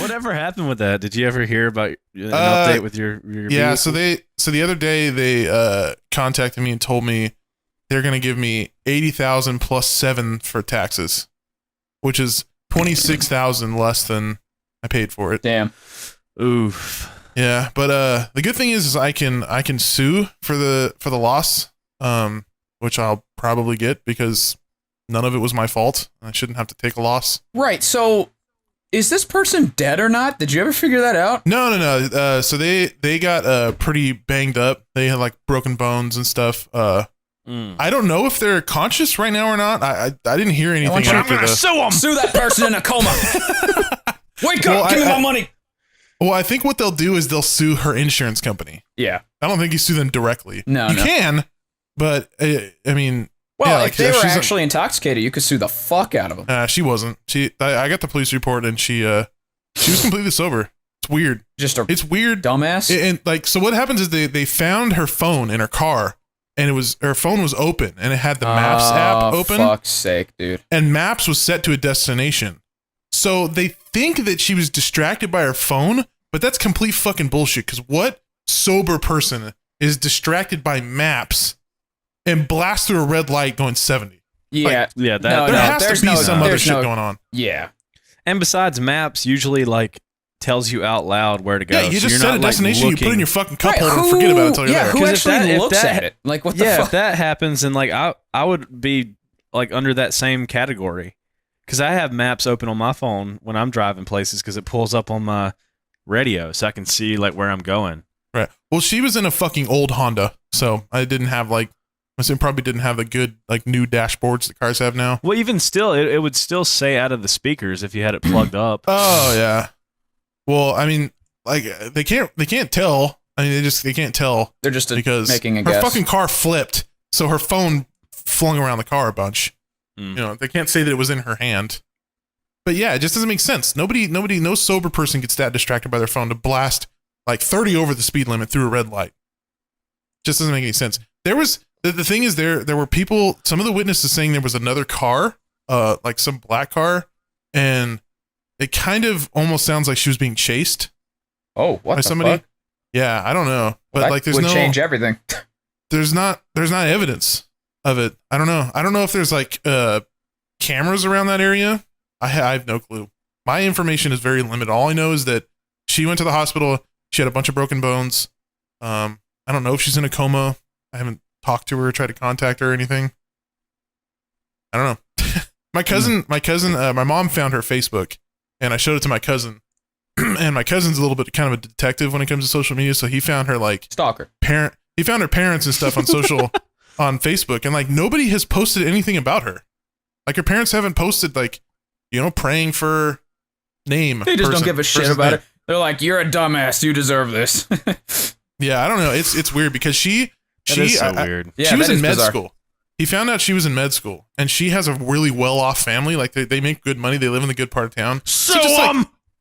Whatever happened with that? Did you ever hear about an update with your yeah, vehicle? so the other day they contacted me and told me they're going to give me 80,000 plus 7 for taxes, which is 26,000 less than I paid for it. Damn. Oof. Yeah, but the good thing is I can sue for the loss, which I'll probably get because none of it was my fault. I shouldn't have to take a loss. Right. So, is this person dead or not? Did you ever figure that out? No. So they got pretty banged up. They had like broken bones and stuff. I don't know if they're conscious right now or not. I didn't hear anything. I'm after gonna sue him. Sue that person in a coma. Wake up! Give me my money. Well, I think what they'll do is they'll sue her insurance company. Yeah. I don't think you sue them directly. No, you can, but I mean, well, yeah, if they were actually intoxicated, you could sue the fuck out of them. She wasn't. I got the police report, and she was completely sober. It's weird. It's weird, dumbass. And like, so what happens is they found her phone in her car, and her phone was open, and it had the Maps app open. Fuck's sake, dude. And Maps was set to a destination. So they think that she was distracted by her phone, but that's complete fucking bullshit. Because what sober person is distracted by Maps and blasts through a red light going 70? Yeah, yeah. There has to be some other shit going on. Yeah. And besides, Maps usually like tells you out loud where to go. Yeah, you so just you're set not, a destination, like, you put it in your fucking cup holder and forget about it until you're there. Who actually looks at it? Like, what the fuck? If that happens, then like I would be like under that same category. Because I have Maps open on my phone when I'm driving places because it pulls up on my radio so I can see like where I'm going. Right. Well, she was in a fucking old Honda, so I didn't have like, probably didn't have the good like new dashboards that cars have now. Well, even still, it would still say out of the speakers if you had it plugged up. Oh yeah. Well, I mean, like they can't tell. I mean, they can't tell. They're just because making a her guess. fucking car flipped, so her phone flung around the car a bunch. You know, they can't say that it was in her hand. But yeah, it just doesn't make sense. No sober person gets that distracted by their phone to blast like 30 over the speed limit through a red light. Just doesn't make any sense. There was the thing is there were people, some of the witnesses saying there was another car, like some black car, and it kind of almost sounds like she was being chased. Oh, what by the somebody? fuck? Yeah, I don't know, but That like there's would no change everything. There's not evidence of it. I don't know if there's like cameras around that area. I have no clue. My information is very limited. All I know is that she went to the hospital. She had a bunch of broken bones. I don't know if she's in a coma. I haven't talked to her, tried to contact her or anything. I don't know. My mom found her Facebook, and I showed it to my cousin. And my cousin's a little bit kind of a detective when it comes to social media, so he found her like stalker. He found her parents and stuff on social on Facebook, and like nobody has posted anything about her. Like her parents haven't posted like, you know, praying for name. They just don't give a shit about it. They're like, you're a dumbass. You deserve this. Yeah, I don't know. It's weird because she is so weird. She was in med school. He found out she was in med school, and she has a really well-off family. Like they make good money. They live in the good part of town. So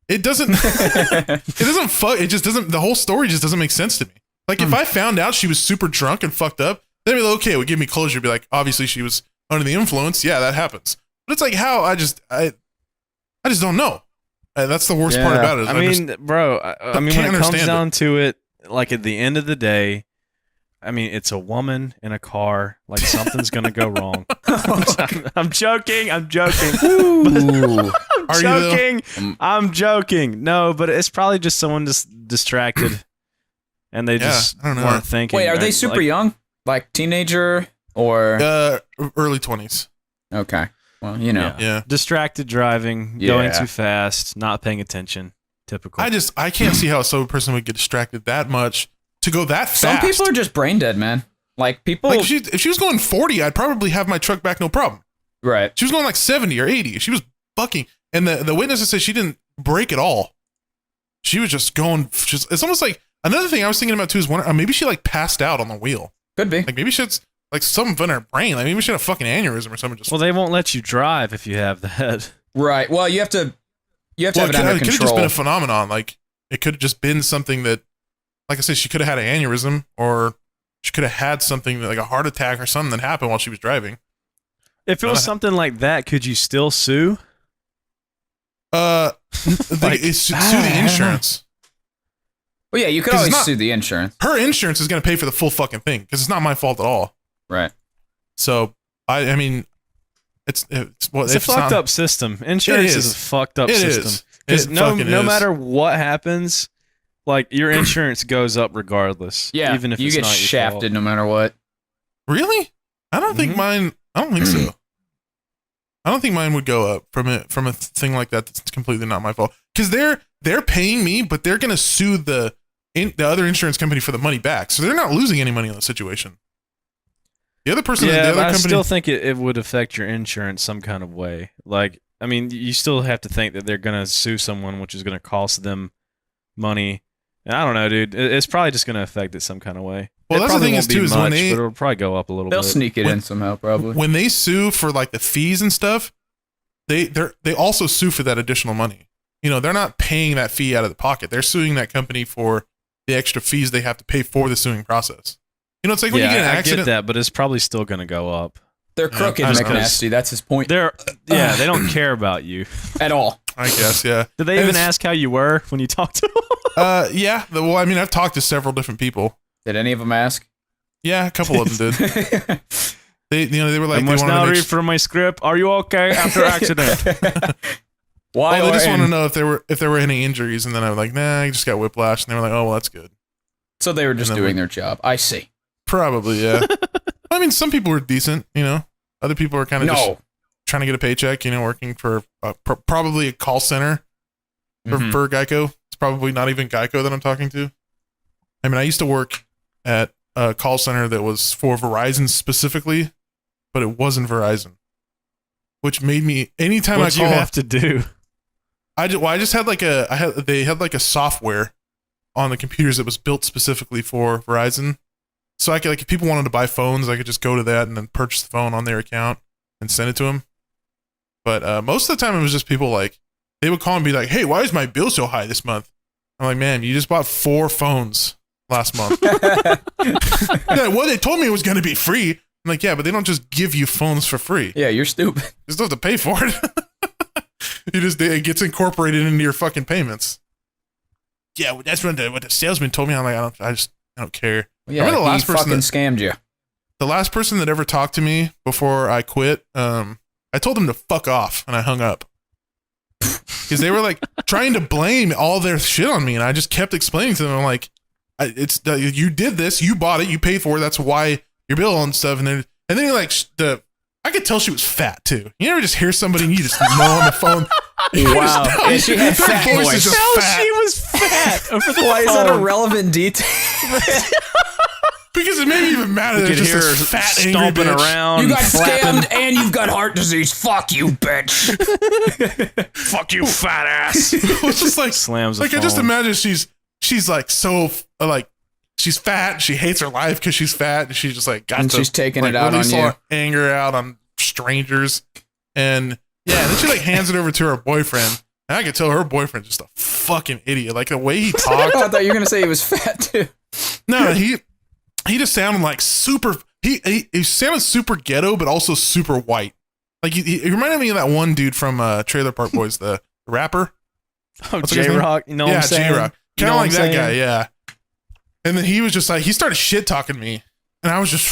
it doesn't. It just doesn't. The whole story just doesn't make sense to me. Like if I found out she was super drunk and fucked up, then it'd be like, okay, it would give me closure. It'd be like, obviously she was under the influence. Yeah, that happens. But it's like how I just don't know. That's the worst part about it. I mean, bro. I mean, when it comes down to it, like at the end of the day, I mean, it's a woman in a car. Like something's gonna go wrong. I'm joking. I'm joking. I'm joking. No, but it's probably just someone just distracted, and they just weren't thinking. Wait, are they super young? Like teenager or early 20s? Okay. Well, you know. Yeah. Distracted driving, going too fast, not paying attention. Typical. I can't see how a sober person would get distracted that much to go that fast. Some people are just brain dead, man. Like people. Like if she was going 40, I'd probably have my truck back, no problem. Right. She was going like 70 or 80. She was bucking, and the witnesses said she didn't brake at all. She was just going. It's almost like another thing I was thinking about too is maybe she like passed out on the wheel. Could be. Like maybe she's like something in her brain. Like maybe she had a fucking aneurysm or something. Well, they won't let you drive if you have that. Right. Well, you have to have it under control. It could have just been a phenomenon. Like it could have just been something that, like I said, she could have had an aneurysm, or she could have had something like a heart attack or something that happened while she was driving. If it was something like that, could you still sue? Sue the insurance. Well, yeah, you could always sue the insurance. Her insurance is going to pay for the full fucking thing because it's not my fault at all. Right. So, I mean, it's a fucked up system. Insurance is a fucked up system. Because no matter what happens, like your insurance goes up regardless. Yeah, even if you it's get not your shafted fault. no matter what. Really? I don't think mine. I don't think so. I don't think mine would go up from a thing like that. That's completely not my fault. Because they're paying me, but they're gonna sue the other insurance company for the money back. So they're not losing any money on the situation. The other person, the other company. I still think it would affect your insurance some kind of way. Like, I mean, you still have to think that they're gonna sue someone, which is gonna cost them money. And I don't know, dude. It's probably just gonna affect it some kind of way. Well, that's the thing is too, is when they, but it'll probably go up a little bit. They'll sneak it in somehow, probably. When they sue for like the fees and stuff, they also sue for that additional money. You know, they're not paying that fee out of the pocket. They're suing that company for the extra fees they have to pay for the suing process. You know, it's like when you get an accident. I get that, but it's probably still going to go up. They're crooked, McNasty. That's his point. They don't care about you at all. I guess, yeah. Did they even ask how you were when you talked to them? Yeah. Well, I mean, I've talked to several different people. Did any of them ask? Yeah, a couple of them did. They were like, I must now read from my script. Are you okay after accident? Why? They just want to know if there were any injuries, and then I was like, nah, I just got whiplash, and they were like, oh, well, that's good. So they were just doing their job. I see. Probably, yeah. I mean, some people were decent, you know. Other people are kind of just trying to get a paycheck, you know, working for probably a call center for Geico. It's probably not even Geico that I'm talking to. I mean, I used to work at a call center that was for Verizon specifically, but it wasn't Verizon, which made me anytime What'd I call. You have to do? I just had they had like a software on the computers that was built specifically for Verizon. So I could, like, if people wanted to buy phones, I could just go to that and then purchase the phone on their account and send it to them. But most of the time it was just people like, they would call and be like, hey, why is my bill so high this month? I'm like, man, you just bought 4 phones last month. Yeah, well, they told me it was going to be free. I'm like, yeah, but they don't just give you phones for free. Yeah, you're stupid. You just have to pay for it. It gets incorporated into your fucking payments. Yeah, well, that's what the salesman told me. I'm like, I don't care. Well, yeah, the last person fucking scammed you. The last person that ever talked to me before I quit, I told them to fuck off, and I hung up. Because they were like trying to blame all their shit on me, and I just kept explaining to them, I'm like, you did this, you bought it, you paid for it, that's why your bill and stuff. And then like I could tell she was fat too. You ever just hear somebody and you just know on the phone? Wow, and she had fat voice. She was fat. Why is that a relevant detail? Because it made me even madder. You could hear her fat, stomping around. You got scammed and you've got heart disease. Fuck you, bitch. Fuck you, fat ass. It was just like slams. Like I just imagine she's like so like she's fat. She hates her life because she's fat, and she's just like she's taking it out on you. Anger out on strangers, and then she like hands it over to her boyfriend. And I could tell her boyfriend's just a fucking idiot. Like the way he talked. I thought you were gonna say he was fat too. No, he just sounded like super. He sounded super ghetto, but also super white. Like he reminded me of that one dude from Trailer Park Boys, the rapper. Oh, J-Rock. You know what I'm saying? J-Rock. Kind of like that guy, yeah. And then he was just like, he started shit talking me, and I was just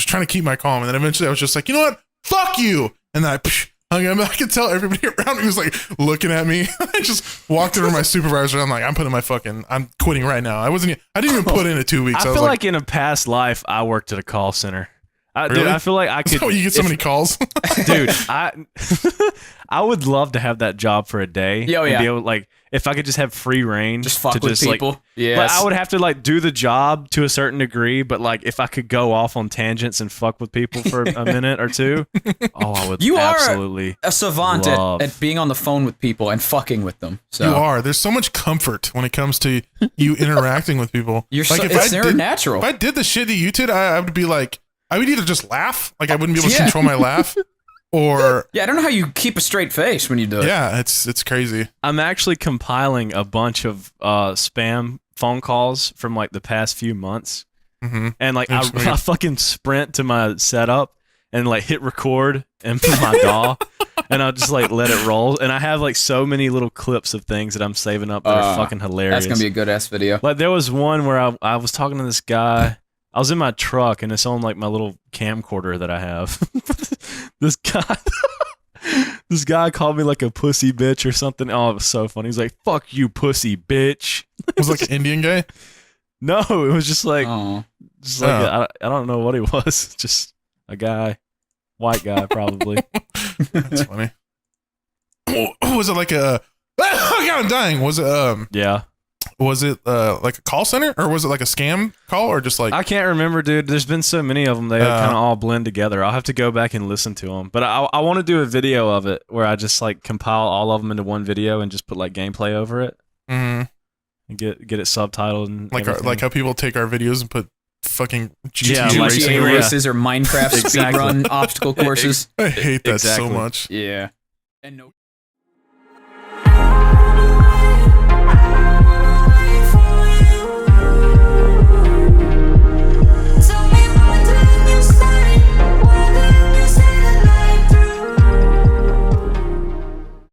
trying to keep my calm. And then eventually I was just like, you know what? Fuck you. And then I hung up. I could tell everybody around me was like looking at me. I just walked over to my supervisor. I'm like, I'm quitting right now. I didn't even put in 2 weeks. I feel like in a past life I worked at a call center. Really? Dude, I feel like I could. So you get so many calls, dude. I would love to have that job for a day. Yeah, and be able, like, if I could just have free reign, just fuck to with people. Like, yes. But I would have to like do the job to a certain degree. But like, if I could go off on tangents and fuck with people for a minute or two, I would. You absolutely are a savant at being on the phone with people and fucking with them. So. You are. There's so much comfort when it comes to you interacting with people. It's natural. If I did the shit that you did, I would be like, I would either just laugh, like I wouldn't be able to control my laugh, or I don't know how you keep a straight face when you do it. Yeah, it's crazy. I'm actually compiling a bunch of spam phone calls from like the past few months, and like I fucking sprint to my setup and like hit record and my DAW, and I'll just like let it roll. And I have like so many little clips of things that I'm saving up that are fucking hilarious. That's gonna be a good ass video. Like there was one where I was talking to this guy. I was in my truck and it's on like my little camcorder that I have. This guy called me like a pussy bitch or something. Oh, it was so funny. He's like, "Fuck you, pussy bitch." It was like an Indian guy. No, it was just like, I don't know what he was. Just a guy, white guy probably. That's funny. Was it like a? Oh God, I'm dying. Was it Yeah. Was it like a call center, or was it like a scam call, or just like I can't remember, dude. There's been so many of them; they kind of all blend together. I'll have to go back and listen to them. But I want to do a video of it where I just like compile all of them into one video and just put like gameplay over it and get it subtitled and like how people take our videos and put fucking GTA races or Minecraft Exactly. speedrun obstacle courses. I hate that so Exactly. much. Yeah. And no